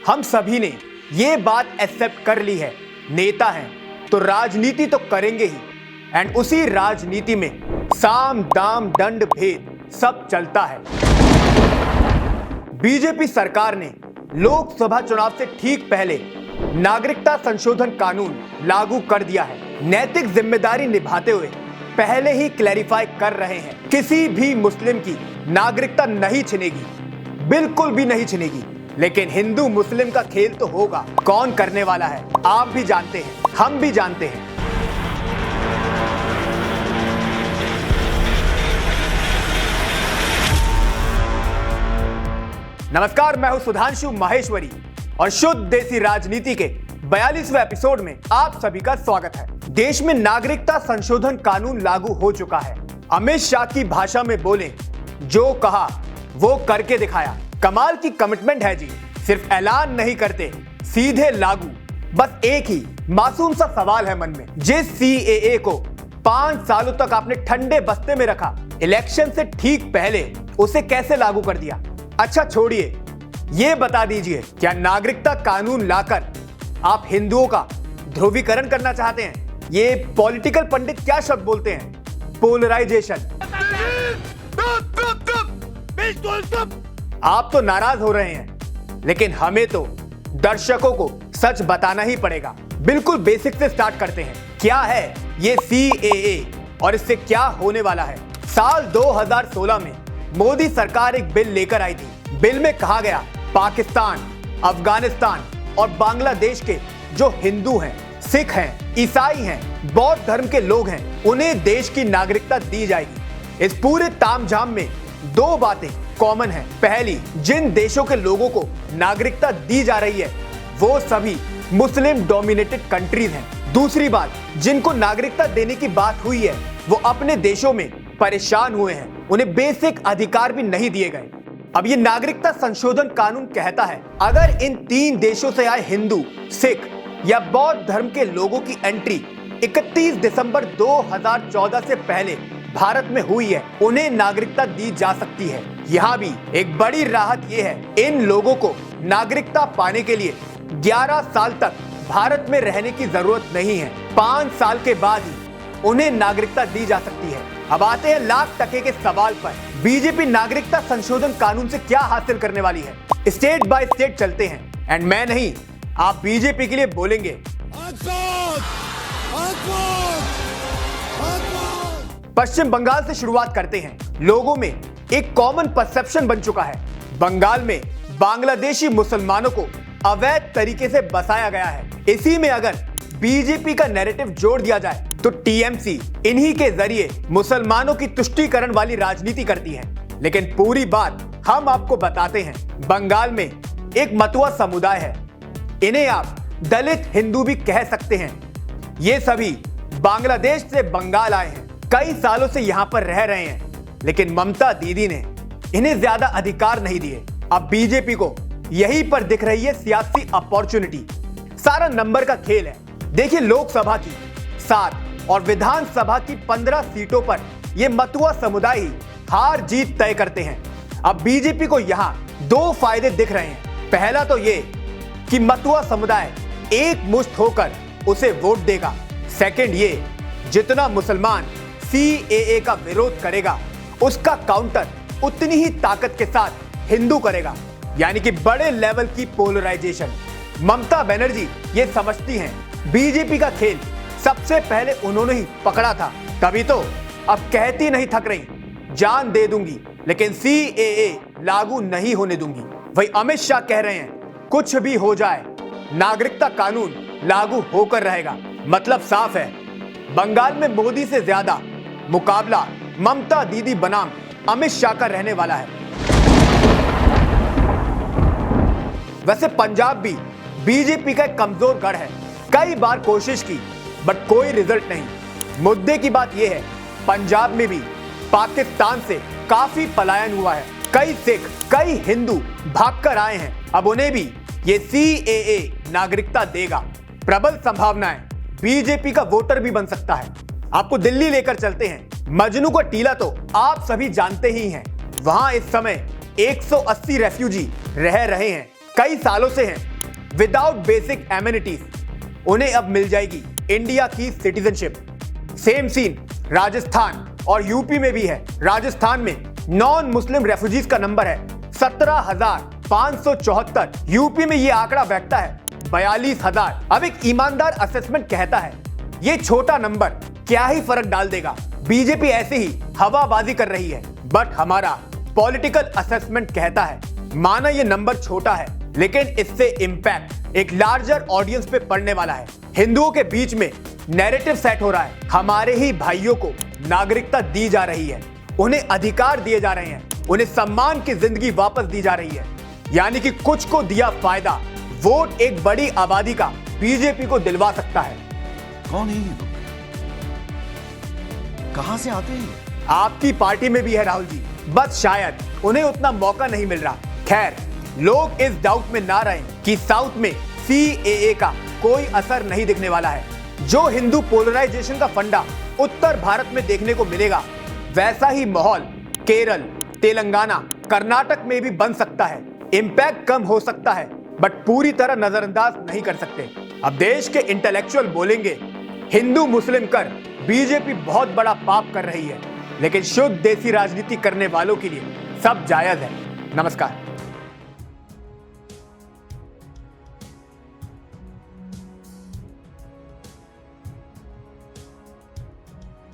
हम सभी ने ये बात एक्सेप्ट कर ली है, नेता हैं तो राजनीति तो करेंगे ही। एंड उसी राजनीति में साम दाम दंड भेद सब चलता है। बीजेपी सरकार ने लोकसभा चुनाव से ठीक पहले नागरिकता संशोधन कानून लागू कर दिया है। नैतिक जिम्मेदारी निभाते हुए पहले ही क्लैरिफाई कर रहे हैं, किसी भी मुस्लिम की नागरिकता नहीं छिनेगी, बिल्कुल भी नहीं छिनेगी। लेकिन हिंदू मुस्लिम का खेल तो होगा। कौन करने वाला है आप भी जानते हैं, हम भी जानते हैं। नमस्कार, मैं हूं सुधांशु माहेश्वरी और शुद्ध देसी राजनीति के 42वें एपिसोड में आप सभी का स्वागत है। देश में नागरिकता संशोधन कानून लागू हो चुका है। अमित शाह की भाषा में बोले, जो कहा वो करके दिखाया। कमाल की कमिटमेंट है जी। सिर्फ ऐलान नहीं करते, सीधे लागू। बस एक ही मासूम सा सवाल है मन में, जिस CAA को 5 सालों तक आपने ठंडे बस्ते में रखा, इलेक्शन से ठीक पहले उसे कैसे लागू कर दिया? अच्छा छोड़िए, ये बता दीजिए, क्या नागरिकता कानून लाकर आप हिंदुओं का ध्रुवीकरण करना चाहते हैं? ये पॉलिटिकल पंडित क्या शब्द बोलते हैं? पोलराइजेशन। आप तो नाराज हो रहे हैं, लेकिन हमें तो दर्शकों को सच बताना ही पड़ेगा। बिल्कुल बेसिक से स्टार्ट करते हैं। क्या है ये CAA और इससे क्या होने वाला है? साल 2016 में मोदी सरकार एक बिल लेकर आई थी। बिल में कहा गया, पाकिस्तान, अफगानिस्तान और बांग्लादेश के जो हिंदू हैं, सिख हैं, ईसाई हैं, बौद्ध धर्म के लोग हैं, उन्हें देश की नागरिकता दी जाएगी। इस पूरे तामझाम में दो बातें कॉमन हैं। पहली, जिन देशों के लोगों को नागरिकता दी जा रही है वो सभी मुस्लिम डोमिनेटेड कंट्रीज हैं। दूसरी बात, जिनको नागरिकता देने की बात हुई है वो अपने देशों में परेशान हुए हैं, उन्हें बेसिक अधिकार भी नहीं दिए गए। अब ये नागरिकता संशोधन कानून कहता है, अगर इन 3 देशों से आए हिंदू, सिख या बौद्ध धर्म के लोगों की एंट्री 31 दिसंबर 2014 से पहले भारत में हुई है, उन्हें नागरिकता दी जा सकती है। यहाँ भी एक बड़ी राहत ये है, इन लोगों को नागरिकता पाने के लिए 11 साल तक भारत में रहने की जरूरत नहीं है। 5 साल के बाद ही उन्हें नागरिकता दी जा सकती है। अब आते हैं लाख टके के सवाल पर। बीजेपी नागरिकता संशोधन कानून से क्या हासिल करने वाली है? स्टेट बाय स्टेट चलते हैं एंड मैं नहीं, आप बीजेपी के लिए बोलेंगे। पश्चिम बंगाल से शुरुआत करते हैं। लोगों में एक कॉमन परसेप्शन बन चुका है, बंगाल में बांग्लादेशी मुसलमानों को अवैध तरीके से बसाया गया है। इसी में अगर बीजेपी का नैरेटिव जोड़ दिया जाए तो TMC इन्हीं के जरिए मुसलमानों की तुष्टीकरण वाली राजनीति करती है। लेकिन पूरी बात हम आपको बताते हैं। बंगाल में एक मतुआ समुदाय है, इन्हें आप दलित हिंदू भी कह सकते हैं। ये सभी बांग्लादेश से बंगाल आए हैं, कई सालों से यहाँ पर रह रहे हैं, लेकिन ममता दीदी ने इन्हें ज्यादा अधिकार नहीं दिए। अब बीजेपी को यहीं पर दिख रही है सियासी अपॉर्चुनिटी। सारा नंबर का खेल है। देखिए, लोकसभा की 7 और विधानसभा की 15 सीटों पर यह मतुआ समुदाय ही हार जीत तय करते हैं। अब बीजेपी को यहाँ 2 फायदे दिख रहे हैं। पहला तो ये कि मतुआ समुदाय एक मुश्त होकर उसे वोट देगा। सेकंड ये, जितना मुसलमान CAA का विरोध करेगा उसका काउंटर उतनी ही ताकत के साथ हिंदू करेगा, यानी कि बड़े लेवल की पोलराइजेशन। ममता बनर्जी ये समझती हैं, बीजेपी का खेल सबसे पहले उन्होंने ही पकड़ा था, तभी तो अब कहती नहीं थक रही, जान दे दूंगी लेकिन CAA लागू नहीं होने दूंगी। वही अमित शाह कह रहे हैं, कुछ भी हो जाए नागरिकता कानून लागू होकर रहेगा। मतलब साफ है, बंगाल में मोदी से ज्यादा मुकाबला ममता दीदी बनाम अमित शाह का रहने वाला है। वैसे पंजाब भी बीजेपी का एक कमजोर गढ़ है। कई बार कोशिश की बट कोई रिजल्ट नहीं। मुद्दे की बात यह है, पंजाब में भी पाकिस्तान से काफी पलायन हुआ है। कई सिख, कई हिंदू भागकर आए हैं। अब उन्हें भी ये CAA नागरिकता देगा। प्रबल संभावना है बीजेपी का वोटर भी बन सकता है। आपको दिल्ली लेकर चलते हैं। मजनू का टीला तो आप सभी जानते ही हैं। वहां इस समय 180 रेफ्यूजी रह रहे हैं, कई सालों से हैं। Without basic amenities. उन्हें अब मिल जाएगी इंडिया की सिटीजनशिप। सेम सीन राजस्थान और यूपी में भी है। राजस्थान में नॉन मुस्लिम रेफ्यूजीज का नंबर है 17,574। यूपी में यह आंकड़ा बैठता है 42,000। अब एक ईमानदार असेसमेंट कहता है यह छोटा नंबर क्या ही फर्क डाल देगा, बीजेपी ऐसे ही हवाबाजी कर रही है। बट हमारा पॉलिटिकल असेसमेंट कहता है माना यह नंबर छोटा है, लेकिन इससे इंपैक्ट एक लार्जर ऑडियंस पे पड़ने वाला है। हिंदुओं के बीच में नैरेटिव सेट हो रहा है, हमारे ही भाइयों को नागरिकता दी जा रही है, उन्हें अधिकार दिए जा रहे हैं, उन्हें सम्मान की जिंदगी वापस दी जा रही है। यानी कि कुछ को दिया फायदा, वोट एक बड़ी आबादी का बीजेपी को दिलवा सकता है। कौन है ये लोग? कहां से आते हैं? आपकी पार्टी में भी है राहुल जी, बस शायद उन्हें उतना मौका नहीं मिल रहा। खैर, लोग इस डाउट में ना रहें कि साउथ में CAA का कोई असर नहीं दिखने वाला है। जो हिंदू पोलराइजेशन का फंडा उत्तर भारत में देखने को मिलेगा, वैसा ही माहौल केरल, तेलंगाना, कर्नाटक में भी बन सकता है। इंपैक्ट कम हो सकता है, बट पूरी तरह नजरअंदाज नहीं कर सकते। अब देश के इंटेलेक्चुअल बोलेंगे हिंदू मुस्लिम कर बीजेपी बहुत बड़ा पाप कर रही है, लेकिन शुद्ध देसी राजनीति करने वालों के लिए सब जायज है। नमस्कार।